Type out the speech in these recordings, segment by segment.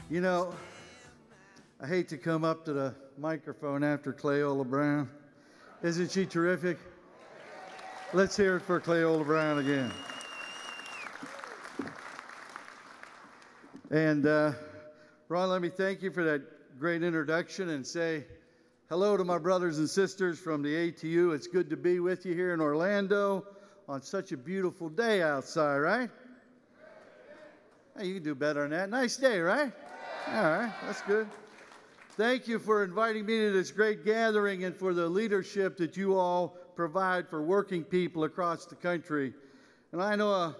You know, I hate to come up to the microphone after Cleola Brown. Isn't she terrific? Let's hear it for Cleola Brown again. And Ron, let me thank you for that great introduction and say hello to my brothers and sisters from the ATU. It's good to be with you here in Orlando on such a beautiful day outside, right? Hey, you can do better than that. Nice day, right? All right, that's good. Thank you for inviting me to this great gathering and for the leadership that you all provide for working people across the country. And I know a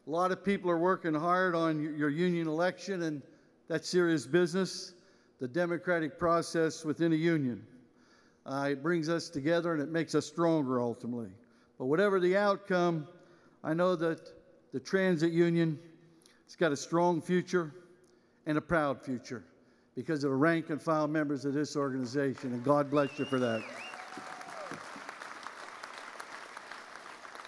lot of people are working hard on your union election, and that's serious business, the democratic process within a union. It brings us together and it makes us stronger ultimately. But whatever the outcome, I know that the transit union has got a strong future and a proud future because of the rank and file members of this organization, and God bless you for that.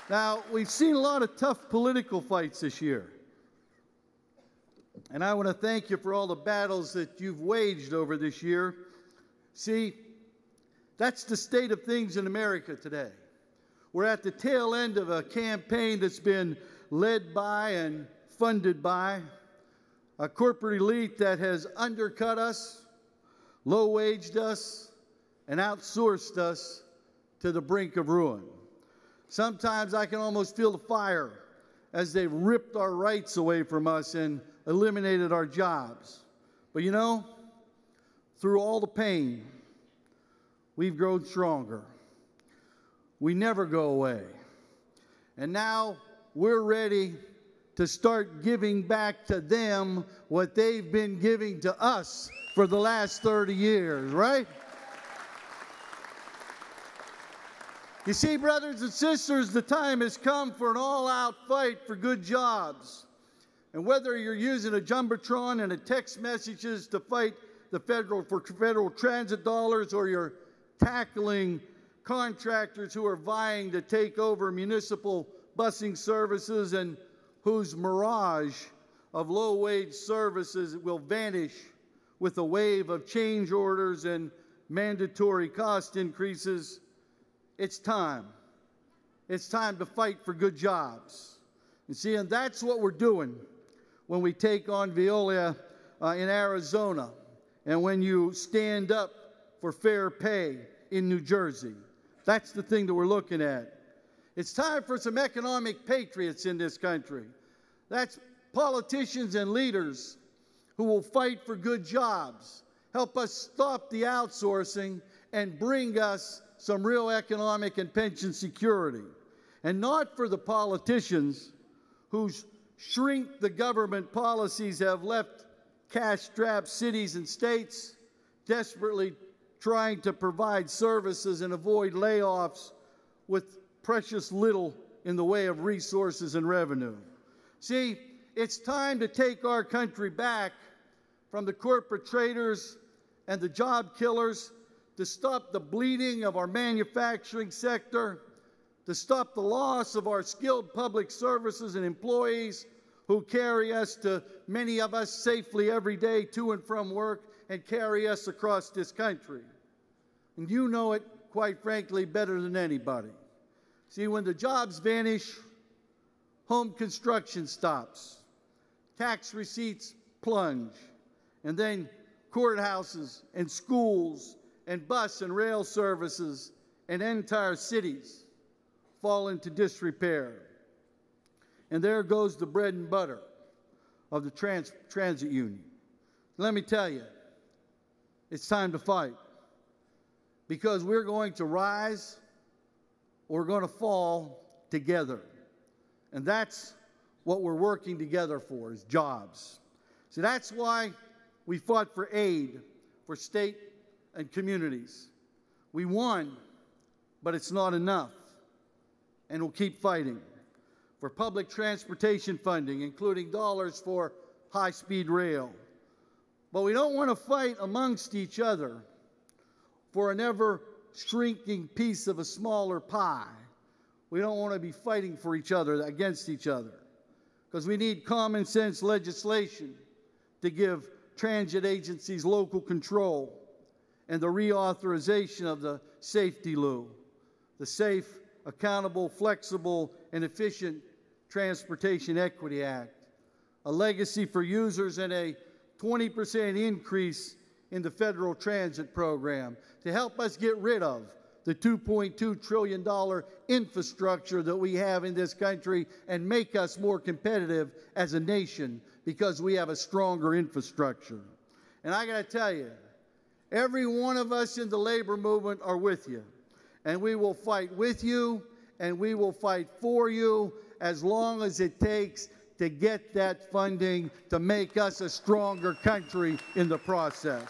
Now, we've seen a lot of tough political fights this year, and I want to thank you for all the battles that you've waged over this year. See, that's the state of things in America today. We're at the tail end of a campaign that's been led by and funded by a corporate elite that has undercut us, low-waged us, and outsourced us to the brink of ruin. Sometimes I can almost feel the fire as they've ripped our rights away from us and eliminated our jobs. But you know, through all the pain, we've grown stronger. We never go away. And now we're ready to start giving back to them what they've been giving to us for the last 30 years, right? You see, brothers and sisters, the time has come for an all-out fight for good jobs. And whether you're using a jumbotron and a text messages to fight the federal transit dollars, or you're tackling contractors who are vying to take over municipal busing services and whose mirage of low-wage services will vanish with a wave of change orders and mandatory cost increases, it's time. It's time to fight for good jobs. You see, and that's what we're doing when we take on Veolia in Arizona, and when you stand up for fair pay in New Jersey. That's the thing that we're looking at. It's time for some economic patriots in this country. That's politicians and leaders who will fight for good jobs, help us stop the outsourcing, and bring us some real economic and pension security. And not for the politicians whose shrink the government policies have left cash-strapped cities and states desperately trying to provide services and avoid layoffs with precious little in the way of resources and revenue. See, it's time to take our country back from the corporate traders and the job killers, to stop the bleeding of our manufacturing sector, to stop the loss of our skilled public services and employees who carry us, to many of us, safely every day to and from work and carry us across this country. And you know it, quite frankly, better than anybody. See, when the jobs vanish, home construction stops, tax receipts plunge, and then courthouses and schools and bus and rail services and entire cities fall into disrepair. And there goes the bread and butter of the transit union. Let me tell you, it's time to fight, because we're going to rise or we're going to fall together. And that's what we're working together for, is jobs. See, that's why we fought for aid for state and communities. We won, but it's not enough. And we'll keep fighting for public transportation funding, including dollars for high-speed rail. But we don't want to fight amongst each other for an ever-shrinking piece of a smaller pie. We don't want to be fighting for each other, against each other, because we need common sense legislation to give transit agencies' local control, and the reauthorization of the Safety Law, the Safe, Accountable, Flexible, and Efficient Transportation Equity Act, a legacy for users, and a 20% increase in the federal transit program to help us get rid of the $2.2 trillion infrastructure that we have in this country and make us more competitive as a nation because we have a stronger infrastructure. And I got to tell you, every one of us in the labor movement are with you. And we will fight with you, and we will fight for you as long as it takes to get that funding to make us a stronger country in the process.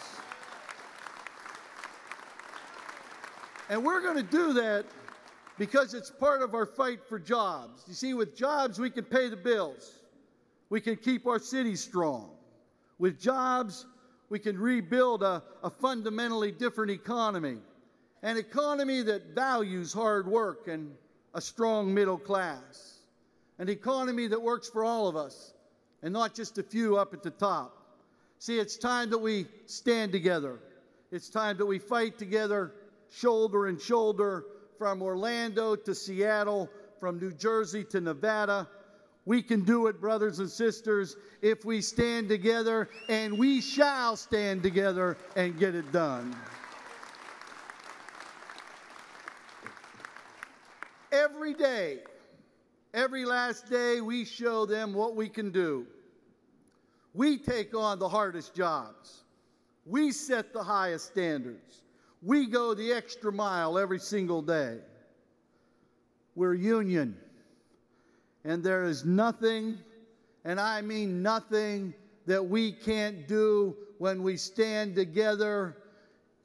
And we're going to do that because it's part of our fight for jobs. You see, with jobs, we can pay the bills. We can keep our cities strong. With jobs, we can rebuild a fundamentally different economy, an economy that values hard work and a strong middle class, an economy that works for all of us and not just a few up at the top. See, it's time that we stand together. It's time that we fight together, shoulder and shoulder, from Orlando to Seattle, from New Jersey to Nevada. We can do it, brothers and sisters, if we stand together, and we shall stand together and get it done. Every day, every last day, we show them what we can do. We take on the hardest jobs. We set the highest standards. We go the extra mile every single day. We're union. And there is nothing, and I mean nothing, that we can't do when we stand together.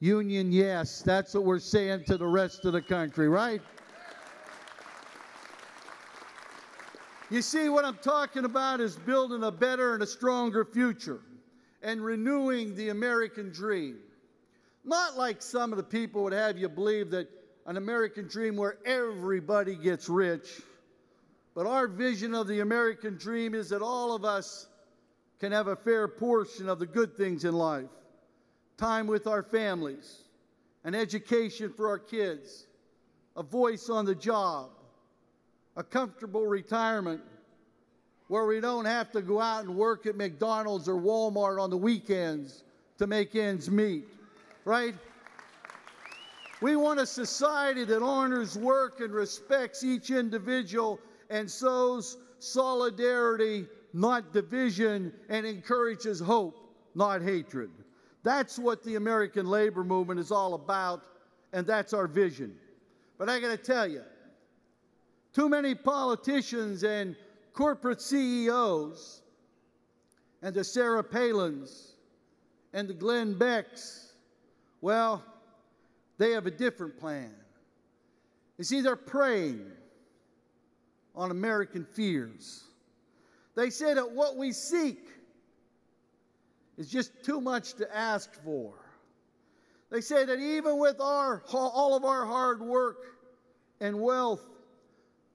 Union, yes. That's what we're saying to the rest of the country, right? You see, what I'm talking about is building a better and a stronger future and renewing the American dream. Not like some of the people would have you believe that an American dream where everybody gets rich. But our vision of the American dream is that all of us can have a fair portion of the good things in life. Time with our families, an education for our kids, a voice on the job, a comfortable retirement where we don't have to go out and work at McDonald's or Walmart on the weekends to make ends meet. Right? We want a society that honors work and respects each individual and sows solidarity, not division, and encourages hope, not hatred. That's what the American labor movement is all about, and that's our vision. But I got to tell you, too many politicians and corporate CEOs and the Sarah Palins and the Glenn Becks, well, they have a different plan. You see, they're preying on American fears. They say that what we seek is just too much to ask for. They say that even with all of our hard work and wealth,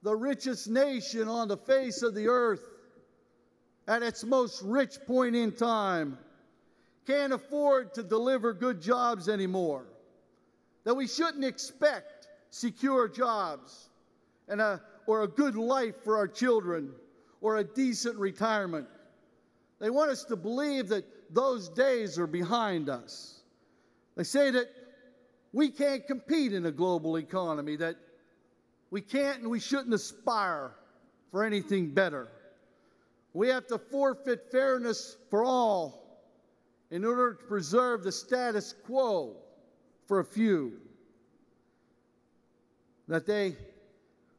the richest nation on the face of the earth, at its most rich point in time, can't afford to deliver good jobs anymore. That we shouldn't expect secure jobs or a good life for our children or a decent retirement. They want us to believe that those days are behind us. They say that we can't compete in a global economy, that we can't and we shouldn't aspire for anything better. We have to forfeit fairness for all in order to preserve the status quo for a few. That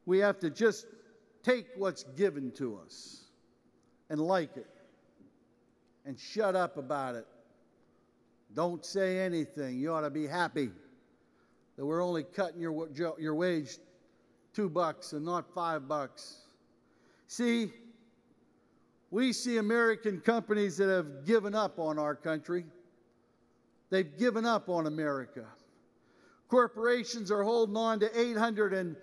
we have to just take what's given to us and like it and shut up about it. Don't say anything. You ought to be happy that we're only cutting your wage $2 and not $5. See, we see American companies that have given up on our country. They've given up on America. Corporations are holding on to $837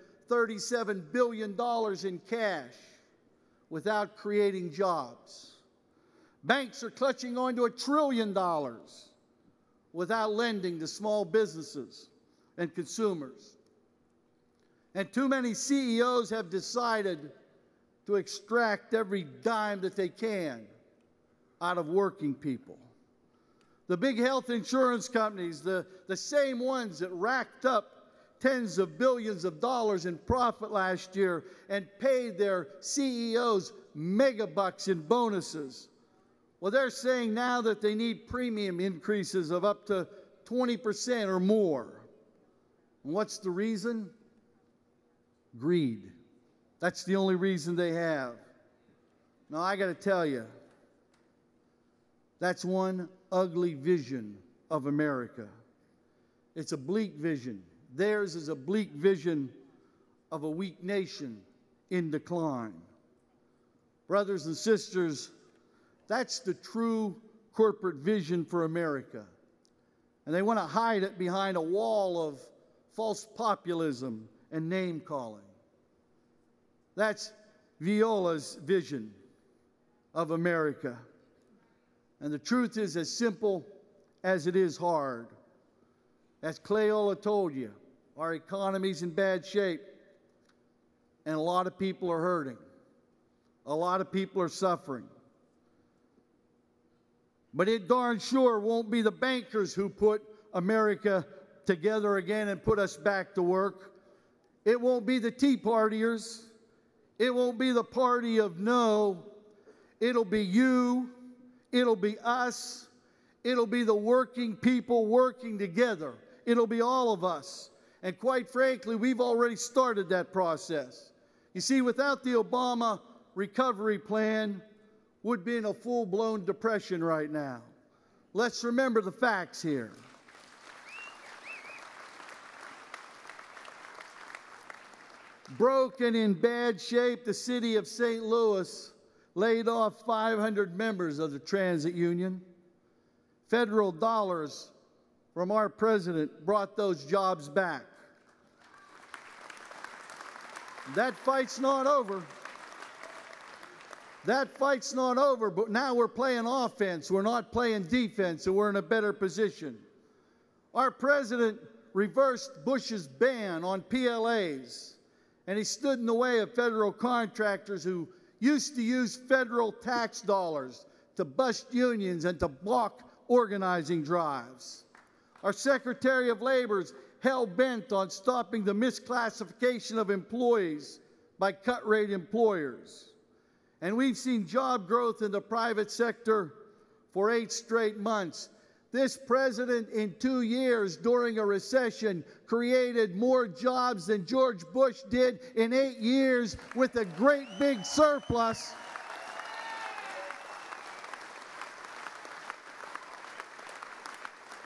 billion in cash without creating jobs. Banks are clutching onto $1 trillion without lending to small businesses and consumers. And too many CEOs have decided to extract every dime that they can out of working people. The big health insurance companies, the same ones that racked up tens of billions of dollars in profit last year and paid their CEOs megabucks in bonuses. Well, they're saying now that they need premium increases of up to 20% or more. And what's the reason? Greed. That's the only reason they have. Now, I got to tell you, that's one ugly vision of America. It's a bleak vision. Theirs is a bleak vision of a weak nation in decline. Brothers and sisters, that's the true corporate vision for America. And they want to hide it behind a wall of false populism and name-calling. That's Viola's vision of America. And the truth is as simple as it is hard. As Cleola told you, our economy's in bad shape, and a lot of people are hurting. A lot of people are suffering. But it darn sure won't be the bankers who put America together again and put us back to work. It won't be the Tea Partiers. It won't be the party of no. It'll be you. It'll be us. It'll be the working people working together. It'll be all of us. And quite frankly, we've already started that process. You see, without the Obama recovery plan, would be in a full-blown depression right now. Let's remember the facts here. Broke and in bad shape, the city of St. Louis laid off 500 members of the transit union. Federal dollars from our president brought those jobs back. That fight's not over. That fight's not over, but now we're playing offense. We're not playing defense, and we're in a better position. Our president reversed Bush's ban on PLAs, and he stood in the way of federal contractors who used to use federal tax dollars to bust unions and to block organizing drives. Our Secretary of Labor's hell-bent on stopping the misclassification of employees by cut-rate employers. And we've seen job growth in the private sector for 8 straight months. This president, in 2 years during a recession, created more jobs than George Bush did in 8 years with a great big surplus.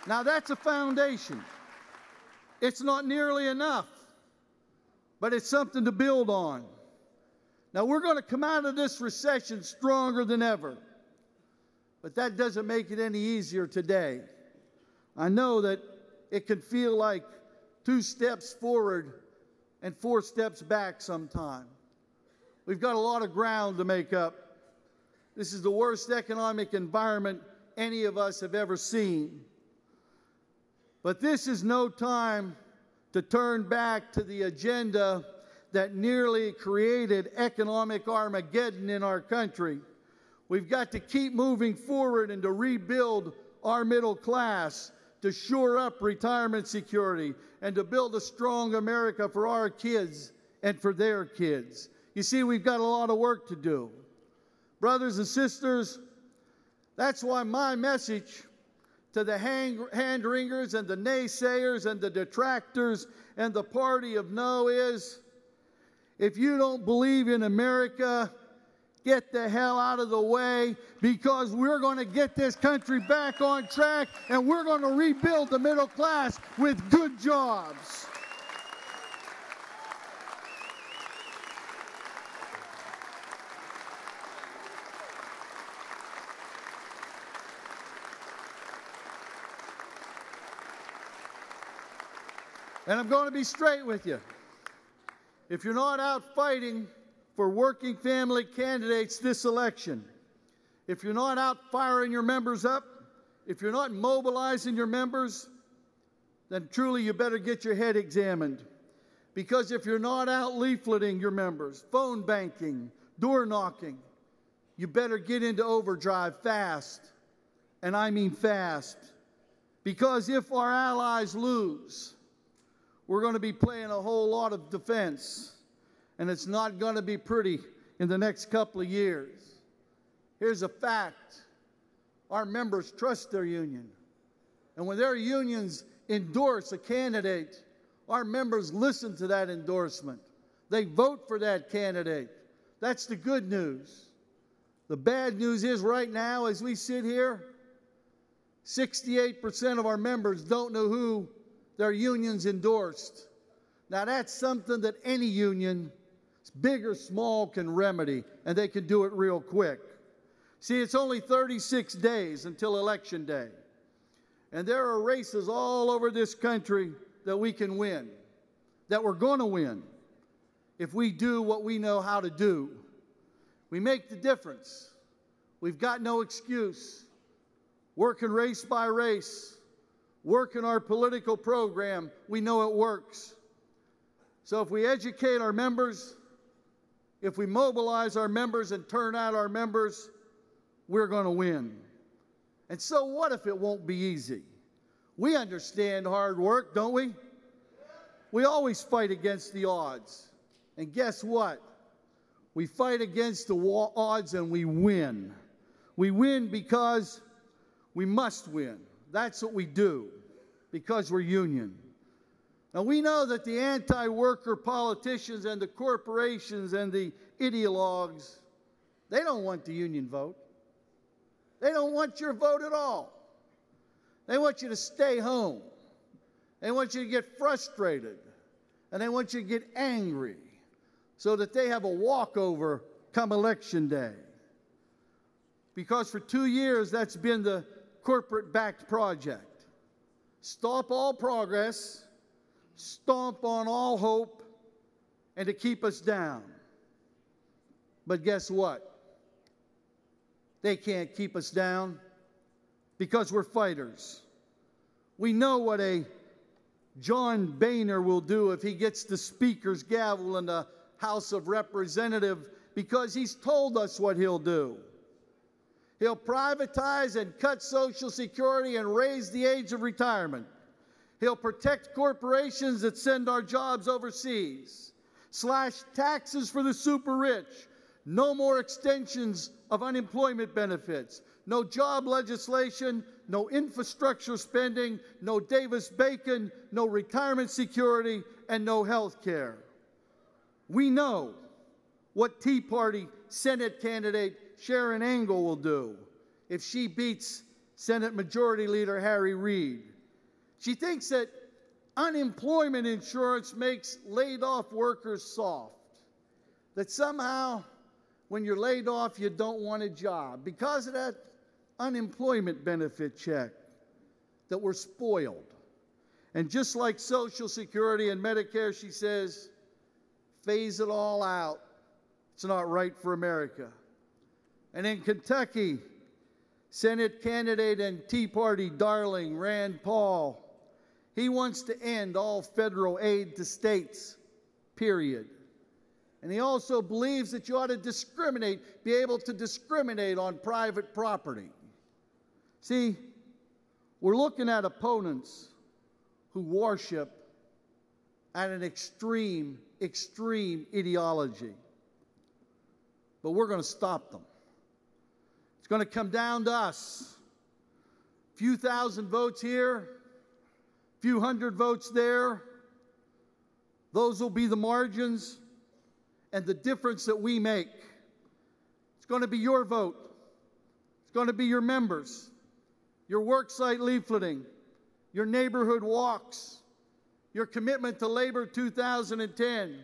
Now that's a foundation. It's not nearly enough, but it's something to build on. Now, we're going to come out of this recession stronger than ever, but that doesn't make it any easier today. I know that it can feel like 2 steps forward and 4 steps back sometime. We've got a lot of ground to make up. This is the worst economic environment any of us have ever seen. But this is no time to turn back to the agenda that nearly created economic Armageddon in our country. We've got to keep moving forward and to rebuild our middle class, to shore up retirement security, and to build a strong America for our kids and for their kids. You see, we've got a lot of work to do. Brothers and sisters, that's why my message to the hand-wringers and the naysayers and the detractors and the party of no is, if you don't believe in America, get the hell out of the way, because we're going to get this country back on track, and we're going to rebuild the middle class with good jobs. And I'm going to be straight with you. If you're not out fighting for working family candidates this election, if you're not out firing your members up, if you're not mobilizing your members, then truly you better get your head examined. Because if you're not out leafleting your members, phone banking, door knocking, you better get into overdrive fast. And I mean fast. Because if our allies lose, we're going to be playing a whole lot of defense. And it's not going to be pretty in the next couple of years. Here's a fact. Our members trust their union. And when their unions endorse a candidate, our members listen to that endorsement. They vote for that candidate. That's the good news. The bad news is right now, as we sit here, 68% of our members don't know who their unions endorsed. Now that's something that any union, big or small, can remedy, and they can do it real quick. See, it's only 36 days until Election Day. And there are races all over this country that we can win, that we're going to win, if we do what we know how to do. We make the difference. We've got no excuse. Working race by race, working our political program, we know it works. So if we educate our members, if we mobilize our members and turn out our members, we're going to win. And so what if it won't be easy? We understand hard work, don't we? We always fight against the odds. And guess what? We fight against the odds and we win. We win because we must win. That's what we do, because we're union. Now we know that the anti-worker politicians and the corporations and the ideologues, they don't want the union vote. They don't want your vote at all. They want you to stay home. They want you to get frustrated. And they want you to get angry so that they have a walkover come Election Day. Because for 2 years, that's been the corporate-backed project. Stop all progress, stomp on all hope, and to keep us down. But guess what? They can't keep us down because we're fighters. We know what a John Boehner will do if he gets the Speaker's gavel in the House of Representatives, because he's told us what he'll do. He'll privatize and cut Social Security and raise the age of retirement. He'll protect corporations that send our jobs overseas, slash taxes for the super rich, no more extensions of unemployment benefits, no job legislation, no infrastructure spending, no Davis-Bacon, no retirement security, and no health care. We know what Tea Party Senate candidate Sharon Angle will do if she beats Senate Majority Leader Harry Reid. She thinks that unemployment insurance makes laid-off workers soft, that somehow when you're laid off you don't want a job because of that unemployment benefit check, that we're spoiled. And just like Social Security and Medicare, she says, phase it all out. It's not right for America. And in Kentucky, Senate candidate and Tea Party darling Rand Paul, he wants to end all federal aid to states, period. And he also believes that you ought to discriminate, be able to discriminate on private property. See, we're looking at opponents who worship at an extreme ideology. But we're going to stop them. It's going to come down to us. A few thousand votes here, a few hundred votes there. Those will be the margins and the difference that we make. It's going to be your vote. It's going to be your members, your worksite leafleting, your neighborhood walks, your commitment to Labor 2010,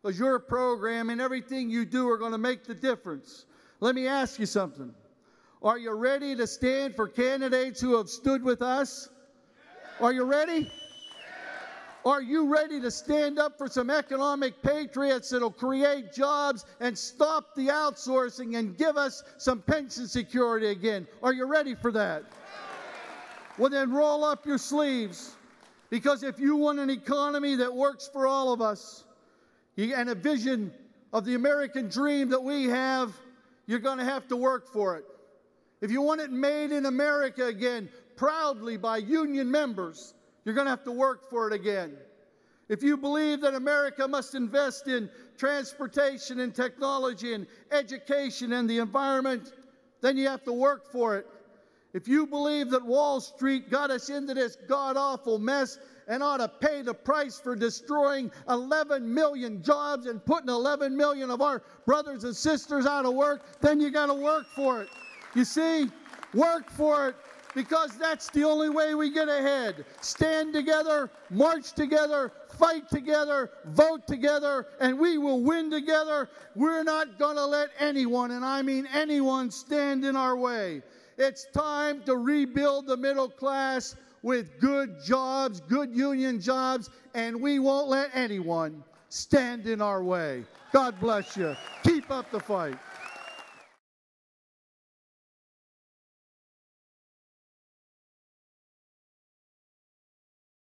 because your program and everything you do are going to make the difference. Let me ask you something. Are you ready to stand for candidates who have stood with us? Are you ready? Are you ready to stand up for some economic patriots that'll create jobs and stop the outsourcing and give us some pension security again? Are you ready for that? Well, then roll up your sleeves, because if you want an economy that works for all of us and a vision of the American dream that we have, you're going to have to work for it. If you want it made in America again, proudly by union members, you're going to have to work for it again. If you believe that America must invest in transportation and technology and education and the environment, then you have to work for it. If you believe that Wall Street got us into this god-awful mess and ought to pay the price for destroying 11 million jobs and putting 11 million of our brothers and sisters out of work, then you got to work for it. You see, work for it, because that's the only way we get ahead. Stand together, march together, fight together, vote together, and we will win together. We're not going to let anyone, and I mean anyone, stand in our way. It's time to rebuild the middle class with good jobs, good union jobs, and we won't let anyone stand in our way. God bless you. Keep up the fight.